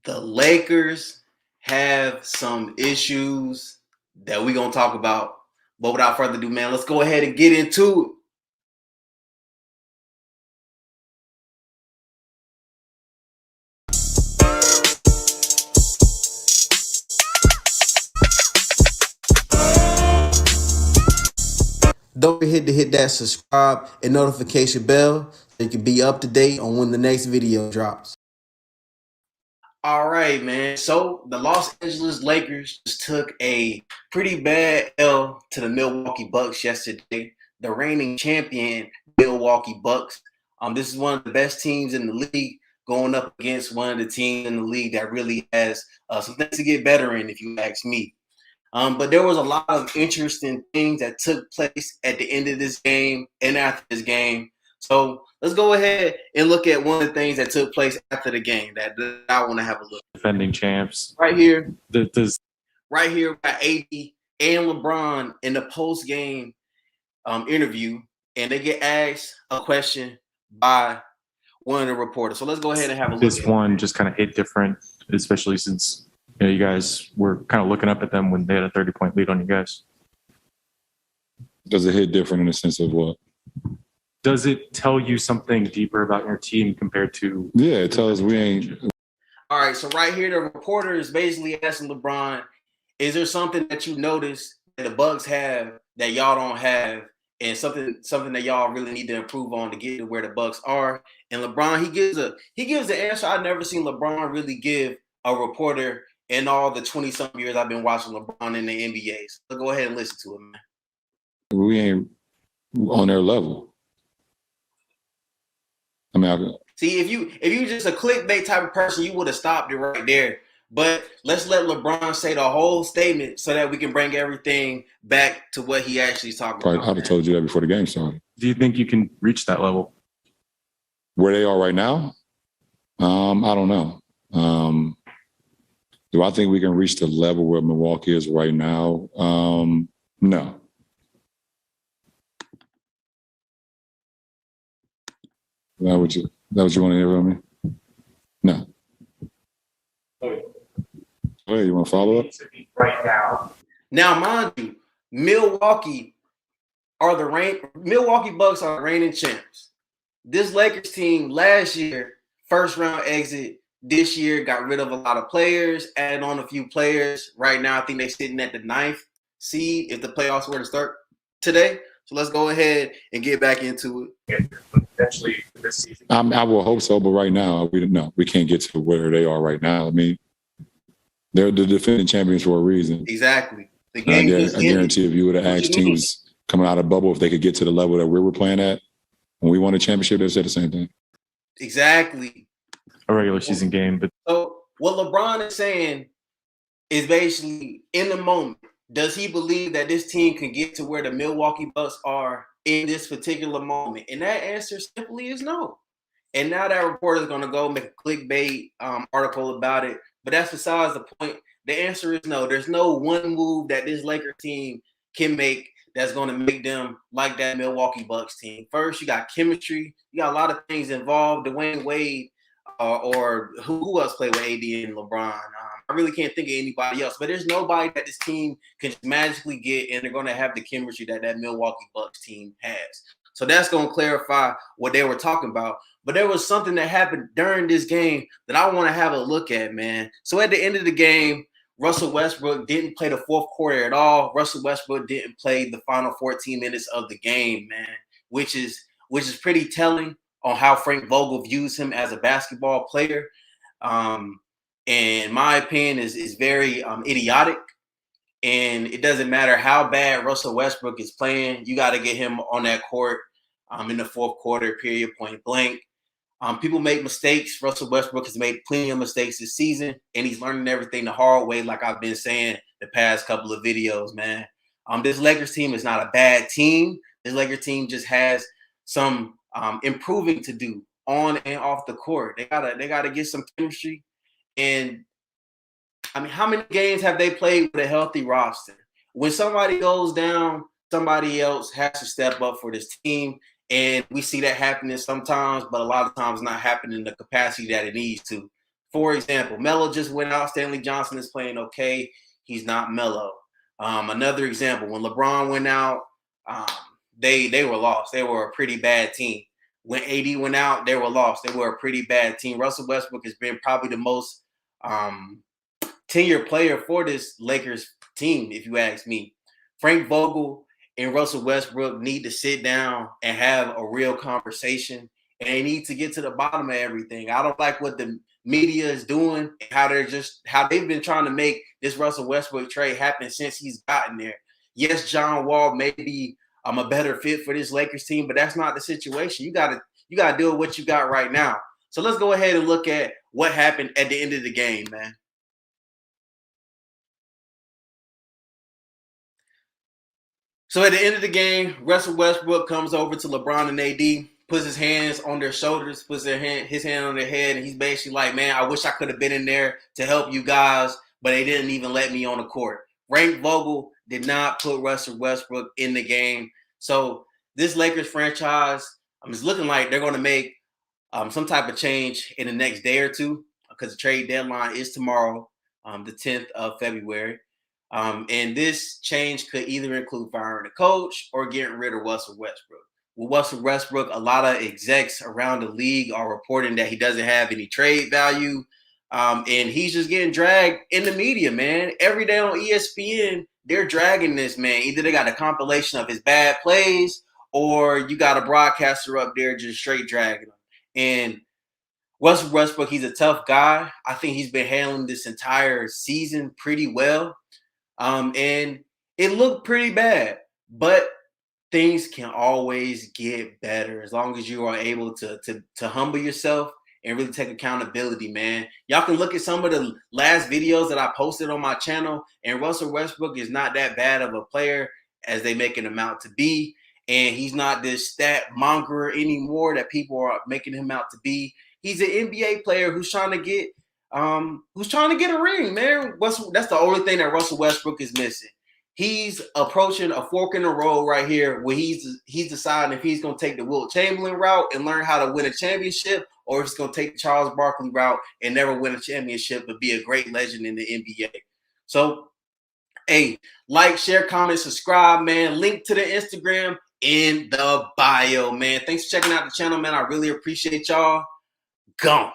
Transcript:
The Lakers have some issues that we're going to talk about. But without further ado, man, let's go ahead and get into it. Don't forget to hit that subscribe and notification bell so you can be up to date on when the next video drops. All right, man. So the Los Angeles Lakers just took a pretty bad L to the Milwaukee Bucks yesterday. The reigning champion Milwaukee Bucks. This is one of the best teams in the league going up against one of the teams in the league that really has some things to get better in, if you ask me. But there was a lot of interesting things that took place at the end of this game and after this game. So let's go ahead and look at one of the things that took place after the game that I want to have a look. Defending champs. Right here. Right here, got AD and LeBron in the post-game interview, and they get asked a question by one of the reporters. So let's go ahead and have a look. This one just kind of hit different, especially since you guys were kind of looking up at them when they had a 30-point lead on you guys. Does it hit different in the sense of what? Does it tell you something deeper about your team compared to? Yeah, it tells we ain't. All right, so right here, the reporter is basically asking LeBron, is there something that you notice that the Bucks have that y'all don't have, and something that y'all really need to improve on to get to where the Bucks are? And LeBron, he gives the answer I've never seen LeBron really give a reporter in all the 20-something years I've been watching LeBron in the NBA. So go ahead and listen to it, man. We ain't on their level. I mean, see, if you just a clickbait type of person, you would have stopped it right there. But let's let LeBron say the whole statement so that we can bring everything back to what he actually is talking about. I'd have told you that before the game started. Do you think you can reach that level? Where they are right now? I don't know. Do I think we can reach the level where Milwaukee is right now? No. That what you want to hear from me? No. Hey, you want to follow up? Right now. Now, mind you, Milwaukee Bucks are the reigning champs. This Lakers team last year, first round exit. This year got rid of a lot of players, added on a few players. Right now, I think they're sitting at the 9th seed if the playoffs were to start today. So let's go ahead and get back into it. Eventually this season. I will hope so, but right now, we can't get to where they are right now. I mean, they're the defending champions for a reason. Exactly. I guarantee if you would have asked teams coming out of the bubble if they could get to the level that we were playing at, when we won a championship, they said the same thing. Exactly. A regular season game. But so what LeBron is saying is basically, in the moment, does he believe that this team can get to where the Milwaukee Bucks are in this particular moment? And that answer simply is no. And now that reporter is going to go make a clickbait article about it. But that's besides the point. The answer is no. There's no one move that this Lakers team can make that's going to make them like that Milwaukee Bucks team. First, you got chemistry. You got a lot of things involved. Dwayne Wade or who else played with AD and LeBron? I really can't think of anybody else. But there's nobody that this team can magically get, and they're going to have the chemistry that Milwaukee Bucks team has. So that's going to clarify what they were talking about. But there was something that happened during this game that I want to have a look at, man. So at the end of the game, Russell Westbrook didn't play the fourth quarter at all. Russell Westbrook didn't play the final 14 minutes of the game, man, which is pretty telling on how Frank Vogel views him as a basketball player. And my opinion is very idiotic. And it doesn't matter how bad Russell Westbrook is playing. You got to get him on that court in the fourth quarter, period, point blank. People make mistakes. Russell Westbrook has made plenty of mistakes this season, and he's learning everything the hard way, like I've been saying the past couple of videos, man. This Lakers team is not a bad team. This Lakers team just has some improving to do on and off the court. They gotta get some chemistry. And I mean, how many games have they played with a healthy roster? When somebody goes down, somebody else has to step up for this team. And we see that happening sometimes, but a lot of times not happening in the capacity that it needs to. For example, Melo just went out. Stanley Johnson is playing okay. He's not Melo. Another example, when LeBron went out, um, they were lost. They were a pretty bad team. When AD went out, they were lost. They were a pretty bad team. Russell Westbrook has been probably the most tenured player for this Lakers team, if you ask me. Frank Vogel and Russell Westbrook need to sit down and have a real conversation, and they need to get to the bottom of everything. I don't like what the media is doing, how they've been trying to make this Russell Westbrook trade happen since he's gotten there. Yes, John Wall may be a better fit for this Lakers team, but that's not the situation. You gotta deal with what you got right now. So let's go ahead and look at what happened at the end of the game, man. So at the end of the game, Russell Westbrook comes over to LeBron and AD, puts his hands on their shoulders, puts his hand on their head, and he's basically like, man, I wish I could have been in there to help you guys, but they didn't even let me on the court. Frank Vogel did not put Russell Westbrook in the game. So this Lakers franchise is looking like they're going to make some type of change in the next day or two, because the trade deadline is tomorrow, the 10th of February. And this change could either include firing the coach or getting rid of Russell Westbrook. With Russell Westbrook, a lot of execs around the league are reporting that he doesn't have any trade value. And he's just getting dragged in the media, man. Every day on ESPN, they're dragging this man. Either they got a compilation of his bad plays, or you got a broadcaster up there just straight dragging him. And Russell Westbrook, he's a tough guy. I think he's been handling this entire season pretty well. And it looked pretty bad, but things can always get better as long as you are able to humble yourself and really take accountability, man. Y'all can look at some of the last videos that I posted on my channel, and Russell Westbrook is not that bad of a player as they make him out to be. And he's not this stat monger anymore that people are making him out to be. He's an NBA player who's trying to get a ring, man. That's the only thing that Russell Westbrook is missing. He's approaching a fork in the road right here where he's deciding if he's going to take the Wilt Chamberlain route and learn how to win a championship, or if he's going to take the Charles Barkley route and never win a championship but be a great legend in the NBA. So, hey, like, share, comment, subscribe, man. Link to the Instagram in the bio, man. Thanks for checking out the channel, man. I really appreciate y'all. Gone.